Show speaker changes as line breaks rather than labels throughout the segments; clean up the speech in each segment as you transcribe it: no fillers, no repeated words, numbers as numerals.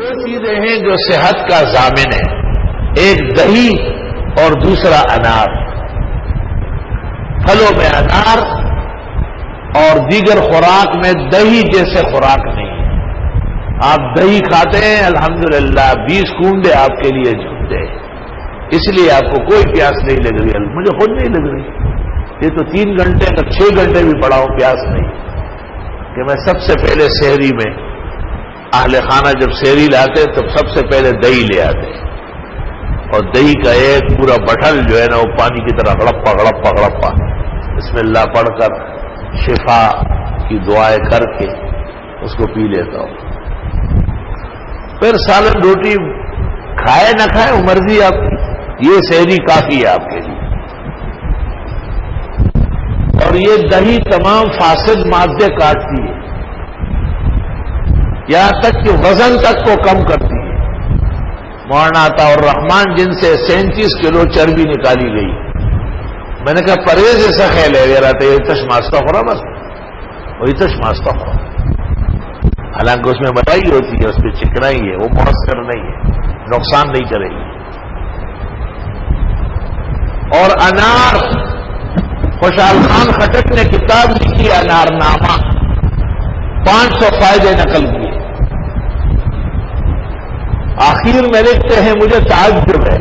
دو چیزیں ہیں جو صحت کا ضامن ہے، ایک دہی اور دوسرا انار۔ پھلوں میں انار اور دیگر خوراک میں دہی جیسے خوراک نہیں ہے۔ آپ دہی کھاتے ہیں الحمدللہ 20 کنڈے آپ کے لیے جھوٹے ہیں، اس لیے آپ کو کوئی پیاس نہیں لگ رہی، مجھے خود نہیں لگ رہی۔ یہ تو 3 گھنٹے کا 6 گھنٹے بھی پڑا ہوں پیاس نہیں، کہ میں سب سے پہلے سحری میں اہل خانہ جب سحری لاتے تو سب سے پہلے دہی لے آتے، اور دہی کا ایک پورا بٹل جو ہے نا وہ پانی کی طرح غڑپا غڑپا غڑپا بسم اللہ پڑھ کر شفا کی دعائیں کر کے اس کو پی لیتا ہوں۔ پھر سالن روٹی کھائے نہ کھائے وہ مرضی آپ کی، یہ سحری کافی ہے آپ کے لیے۔ اور یہ دہی تمام فاسد مادے کاٹتی ہے، یہاں تک کہ وزن تک کو کم کرتی ہے۔ مولانا عطا الرحمان جن سے 37 کلو چربی نکالی گئی، میں نے کہا پرہیز ایسا خیال ہے رہتا ہے اتش ماستا ہو رہا، بس وہ اتش ماستا ہو رہا، حالانکہ اس میں مٹائی ہوتی ہے، اس پہ چکنائی ہے، وہ مؤثر نہیں ہے، نقصان نہیں کرے گی۔ اور انار، خوشحال خان خٹک نے کتاب لکھی انار نامہ، 500 فائدے نقل کیے۔ آخر میں لکھتے ہیں مجھے تعجب ہے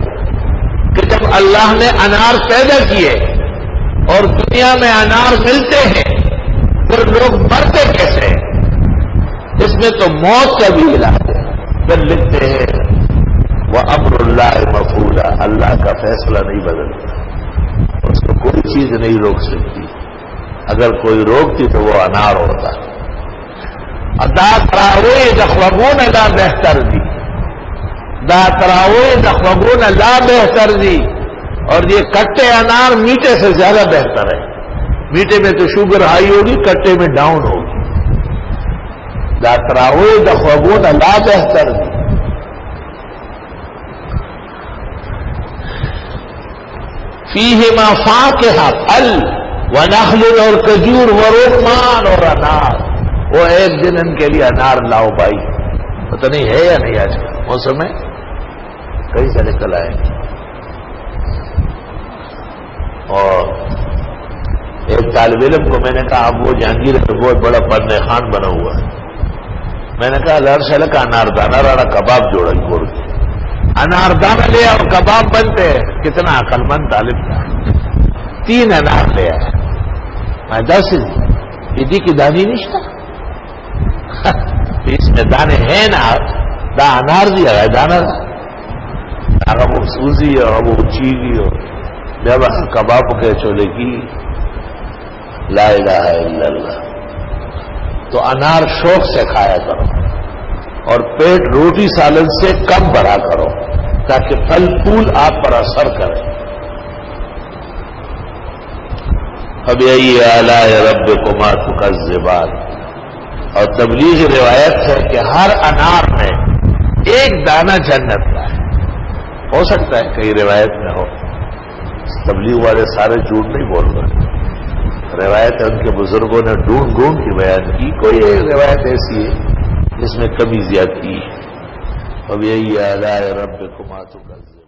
کہ جب اللہ نے انار پیدا کیے اور دنیا میں انار ملتے ہیں پھر لوگ مرتے کیسے ہیں؟ اس میں تو موت کا بھی علاج ہے۔ پھر لکھتے ہیں وَأَمْرُ اللَّهِ مَفْعُولًا، اللہ کا فیصلہ نہیں بدلتا، اس کو کوئی چیز نہیں روک سکتی، اگر کوئی روکتی تو وہ انار ہوتا۔ ادا تراوی دخوگون لا بہتر دی، دا تراوی دخوگون لا بہتر دی، اور یہ کٹے انار میٹھے سے زیادہ بہتر ہے۔ میٹھے میں تو شوگر ہائی ہوگی، کٹے میں ڈاؤن ہوگی۔ دا تراوی دخوگون لا بہتر دی۔ فیہما فاکہہ پھل ونخل اور کھجور ورمان اور انار، وہ ایک دن ان کے لیے انار لاؤ بھائی، پتہ نہیں ہے یا نہیں، آج کا موسم ہے کہیں سے نکل آئے۔ اور ایک طالب علم کو میں نے کہا اب وہ جہانگیر میں بہت بڑا پرنے خان بنا ہوا ہے، میں نے کہا لڑ شل کا انار دانا راڑا کباب جوڑا چھوڑ کے انار دانا لے اور کباب بنتے ہیں، کتنا عقل مند طالب تھا۔ 3 انار لے آیا، میں 10 عیدی کی دانی نشتا اس میں دانے ہیں نا، دا انار دیا ہے دانا اگر وہ سوزی ہو وہ چیگی ہو، جب کباب کے چولے کی لا الہ الا اللہ۔ تو انار شوق سے کھایا کرو اور پیٹ روٹی سالن سے کم بھرا کرو تاکہ پھل پھول آپ پر اثر کرے۔ فبأي آلاء ربكما تكذبان، اور تبلیغ روایت ہے کہ ہر انار میں ایک دانہ جنت کا ہے۔ ہو سکتا ہے کئی روایت میں ہو، تبلیغ والے سارے جھوٹ نہیں بول رہے، روایت ان کے بزرگوں نے ڈھونڈ ڈھونڈ کی بیان کی، کوئی روایت ایسی ہے جس میں کمی زیادتی ہے۔ فبأي آلاء ربكما تكذبان۔